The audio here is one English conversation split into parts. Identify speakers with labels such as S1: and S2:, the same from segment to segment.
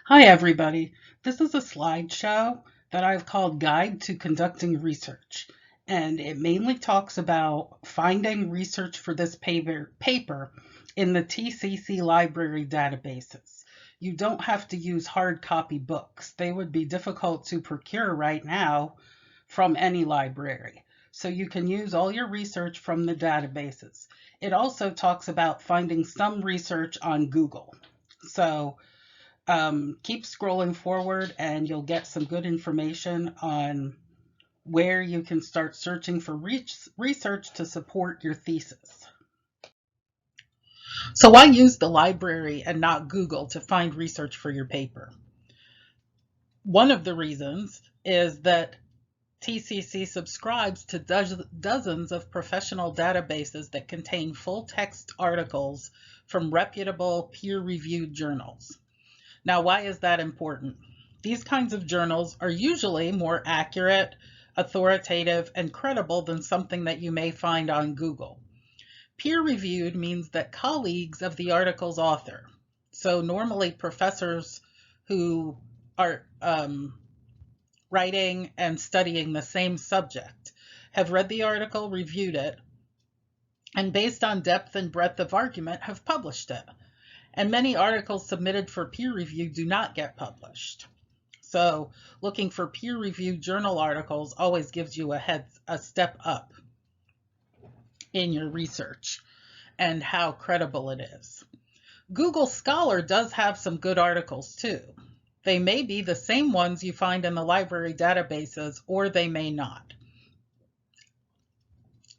S1: Hi, everybody. This is a slideshow that I've called Guide to Conducting Research, and it mainly talks about finding research for this paper in the TCC library databases. You don't have to use hard copy books. They would be difficult to procure right now from any library. So you can use all your research from the databases. It also talks about finding some research on Google. So keep scrolling forward and you'll get some good information on where you can start searching for research to support your thesis. So why use the library and not Google to find research for your paper? One of the reasons is that TCC subscribes to dozens of professional databases that contain full text articles from reputable peer-reviewed journals. Now, why is that important? These kinds of journals are usually more accurate, authoritative, and credible than something that you may find on Google. Peer-reviewed means that colleagues of the article's author, so normally professors who are writing and studying the same subject, have read the article, reviewed it, and based on depth and breadth of argument have published it. And many articles submitted for peer review do not get published. So looking for peer-reviewed journal articles always gives you a step up in your research and how credible it is. Google Scholar does have some good articles too. They may be the same ones you find in the library databases, or they may not.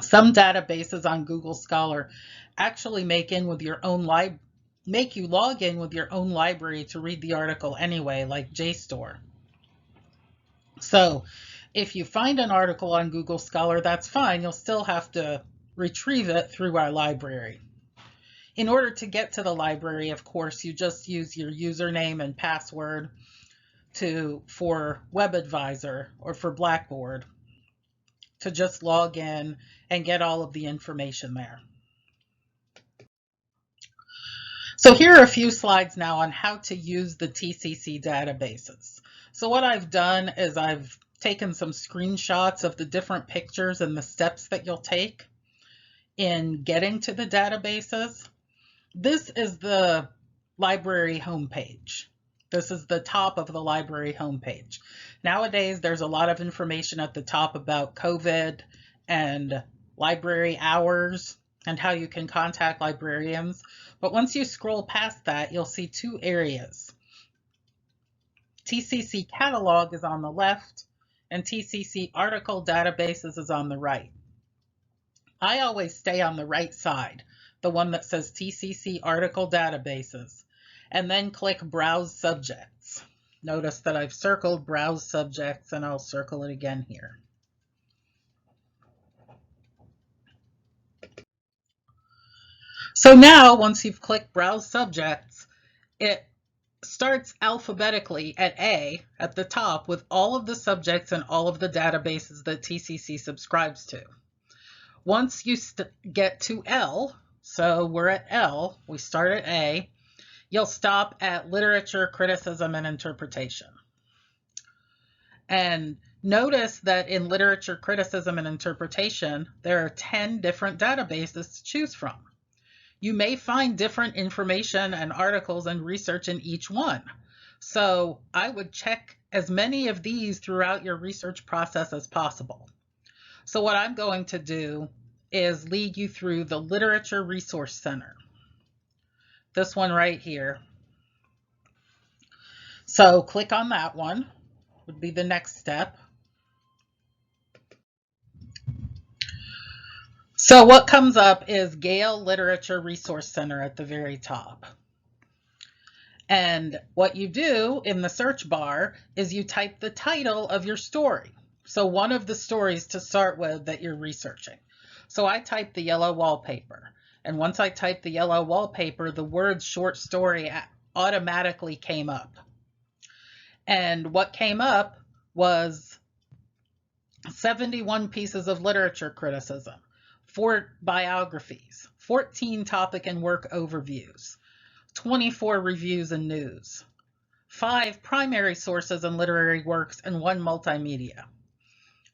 S1: Some databases on Google Scholar actually make you log in with your own library to read the article anyway, like JSTOR. So if you find an article on Google Scholar, that's fine. You'll still have to retrieve it through our library. In order to get to the library, of course, you just use your username and password for WebAdvisor or for Blackboard to just log in and get all of the information there. So here are a few slides now on how to use the TCC databases. So what I've done is I've taken some screenshots of the different pictures and the steps that you'll take in getting to the databases. This is the library homepage. This is the top of the library homepage. Nowadays, there's a lot of information at the top about COVID and library hours and how you can contact librarians. But once you scroll past that, you'll see two areas. TCC Catalog is on the left and TCC Article Databases is on the right. I always stay on the right side, the one that says TCC Article Databases, and then click Browse Subjects. Notice that I've circled Browse Subjects, and I'll circle it again here. So now, once you've clicked Browse Subjects, it starts alphabetically at A at the top with all of the subjects and all of the databases that TCC subscribes to. Once you get to L, so we're at L, we start at A, you'll stop at Literature, Criticism, and Interpretation. And notice that in Literature, Criticism, and Interpretation, there are 10 different databases to choose from. You may find different information and articles and research in each one. So I would check as many of these throughout your research process as possible. So what I'm going to do is lead you through the Literature Resource Center. This one right here. So click on that one, would be the next step. So what comes up is Gale Literature Resource Center at the very top. And what you do in the search bar is you type the title of your story. So one of the stories to start with that you're researching. So I typed The Yellow Wallpaper. And once I typed The Yellow Wallpaper, the word short story automatically came up. And what came up was 71 pieces of literature criticism, 4 biographies, 14 topic and work overviews, 24 reviews and news,
S2: 5 primary sources and literary works, and 1 multimedia.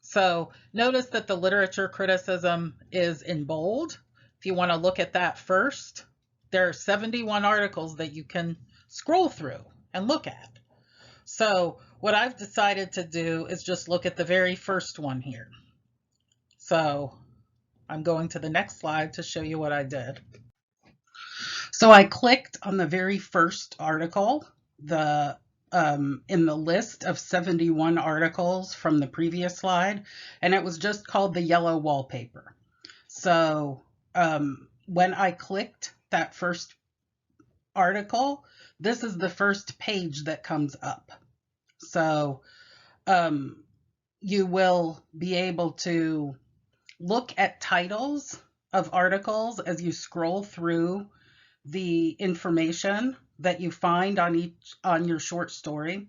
S2: So notice that the literature criticism is in bold. If you want to look at that first, there are 71 articles that you can scroll through and look at. So what I've decided to do is just look at the very first one here. So I'm going to the next slide to show you what I did.
S1: So I clicked on the very first article, the in the list of 71 articles from the previous slide, and it was just called the yellow wallpaper. So when I clicked that first article, this is the first page that comes up. So you will be able to look at titles of articles as you scroll through the information that you find on your short story,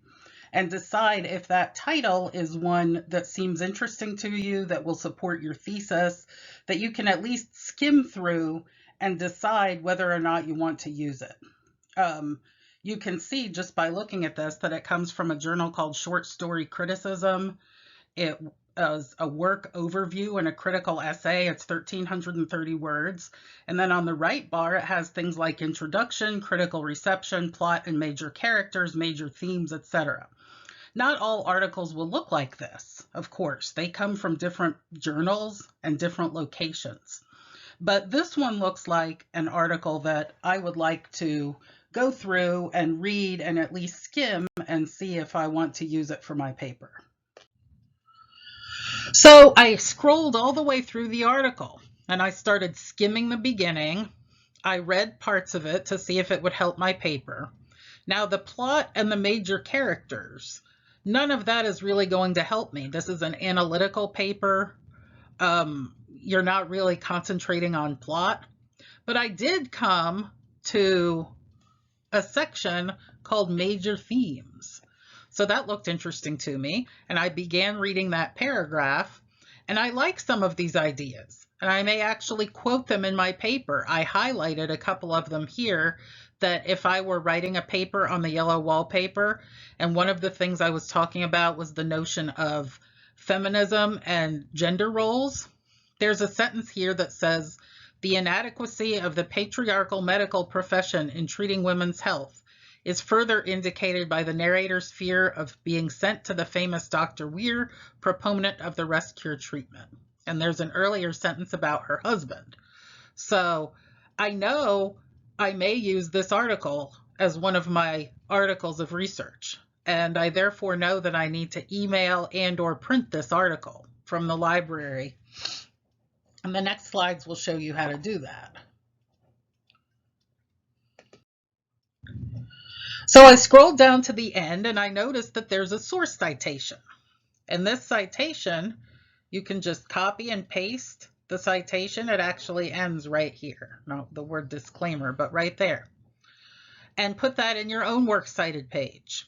S1: and decide if that title is one that seems interesting to you, that will support your thesis, that you can at least skim through and decide whether or not you want to use it. You can see just by looking at this that it comes from a journal called Short Story Criticism. It is a work overview and a critical essay. It's 1,330 words. And then on the right bar, it has things like introduction, critical reception, plot and major characters, major themes, etc. Not all articles will look like this, of course. They come from different journals and different locations. But this one looks like an article that I would like to go through and read and at least skim and see if I want to use it for my paper. So I scrolled all the way through the article and I started skimming the beginning. I read parts of it to see if it would help my paper. Now the plot and the major characters, none of that is really going to help me. This is an analytical paper. You're not really concentrating on plot. But I did come to a section called Major Themes. So that looked interesting to me, and I began reading that paragraph, and I like some of these ideas, and I may actually quote them in my paper. I highlighted a couple of them here that if I were writing a paper on the yellow wallpaper, and one of the things I was talking about was the notion of feminism and gender roles, there's a sentence here that says, "The inadequacy of the patriarchal medical profession in treating women's health is further indicated by the narrator's fear of being sent to the famous Dr. Weir, proponent of the rest cure treatment." And there's an earlier sentence about her husband. So I know I may use this article as one of my articles of research, and I therefore know that I need to email and or print this article from the library. And the next slides will show you how to do that. So I scrolled down to the end and I noticed that there's a source citation. And this citation, you can just copy and paste the citation. It actually ends right here. Not the word disclaimer, but right there. And put that in your own works cited page.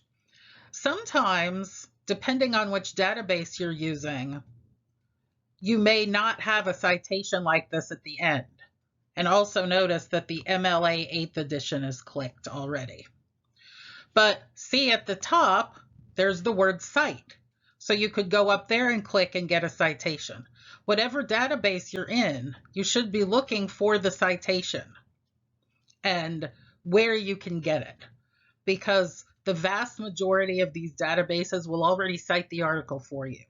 S1: Sometimes, depending on which database you're using, you may not have a citation like this at the end. And also notice that the MLA 8th edition is clicked already. But see at the top, there's the word cite. So you could go up there and click and get a citation. Whatever database you're in, you should be looking for the citation and where you can get it, because the vast majority of these databases will already cite the article for you.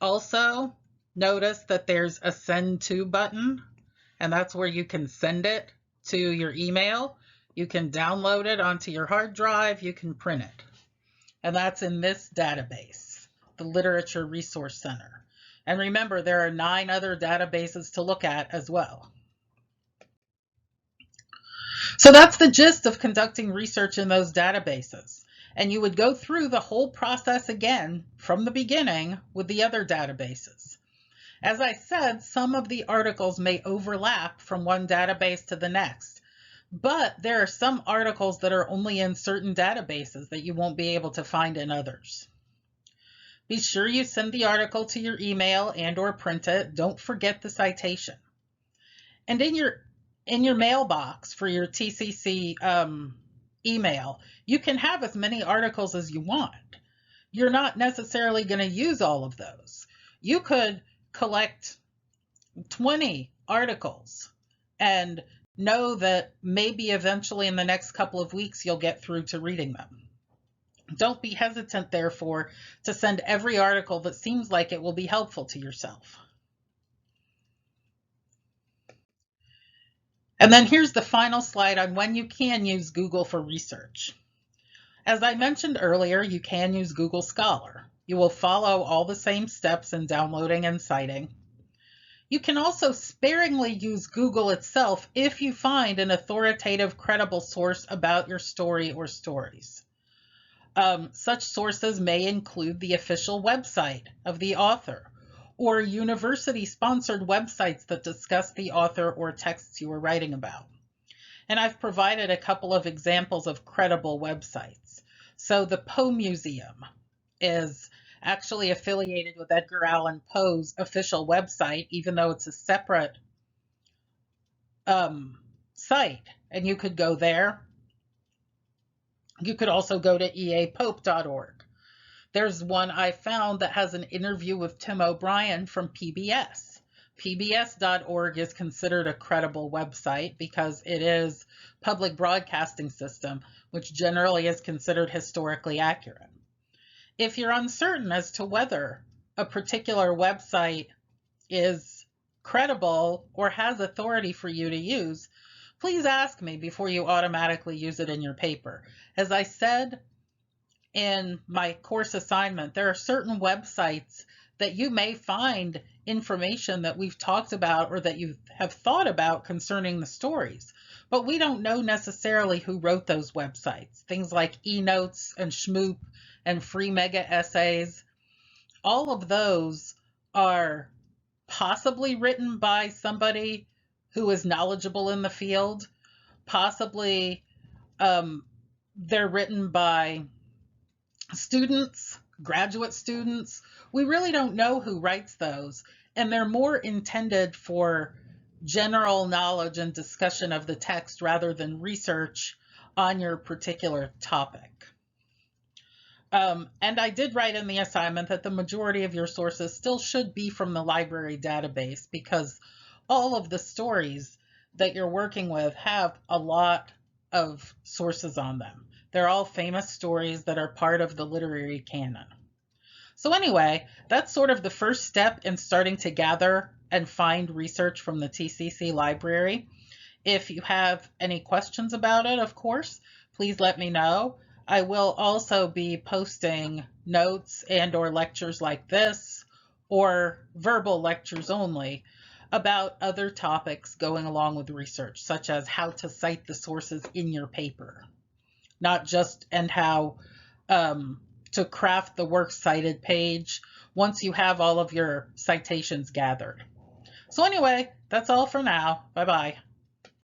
S1: Also, notice that there's a send to button, and that's where you can send it to your email. You can download it onto your hard drive, you can print it. And that's in this database, the Literature Resource Center. And remember, there are 9 other databases to look at as well. So that's the gist of conducting research in those databases. And you would go through the whole process again from the beginning with the other databases. As I said, some of the articles may overlap from one database to the next, but there are some articles that are only in certain databases that you won't be able to find in others. Be sure you send the article to your email and or print it. Don't forget the citation. And in your mailbox for your TCC
S2: email. You can have as many articles as you want. You're not necessarily going to use all of those. You could collect 20 articles and know that maybe eventually in the next couple of weeks you'll get through to reading them. Don't be hesitant, therefore, to send every article that seems like it will be helpful to yourself. And then here's the final slide on when you can use Google for research. As I mentioned earlier, you can use Google Scholar. You will follow all the same steps in downloading and citing. You can also sparingly use Google itself if you find an authoritative, credible source about your story or stories. Such sources may include the official website of the author or university-sponsored websites that discuss the author or texts you are writing about. And I've provided a couple of examples of credible websites. So the Poe Museum is actually affiliated with Edgar Allan Poe's official website, even though it's a separate site, and you could go there. You could also go to eapope.org. There's one I found that has an interview with Tim O'Brien from PBS. PBS.org is considered a credible website because it is public broadcasting system, which generally is considered historically accurate. If you're uncertain as to whether a particular website is credible or has authority for you to use, please ask me before you automatically use it in your paper. As I said in my course assignment, there are certain websites that you may find information that we've talked about or that you have thought about concerning the stories, but we don't know necessarily who wrote those websites. Things like eNotes and Shmoop and Free Mega Essays, all of those are possibly written by somebody who is knowledgeable in the field. Possibly they're written by students, graduate students. We really don't know who writes those, and they're more intended for general knowledge and discussion of the text rather than research on your particular topic. And I did write in the assignment that the majority of your sources still should be from the library database because all of the stories that you're working with have a lot of sources on them. They're all famous stories that are part of the literary canon. So anyway, that's sort of the first step in starting to gather and find research from the TCC library. If you have any questions about it, of course, please let me know. I will also be posting notes and/or lectures like this, or verbal lectures only, about other topics going along with research, such as how to cite the sources in your paper, not just and how to craft the works cited page once you have all of your citations gathered. So anyway, that's all for now. Bye-bye.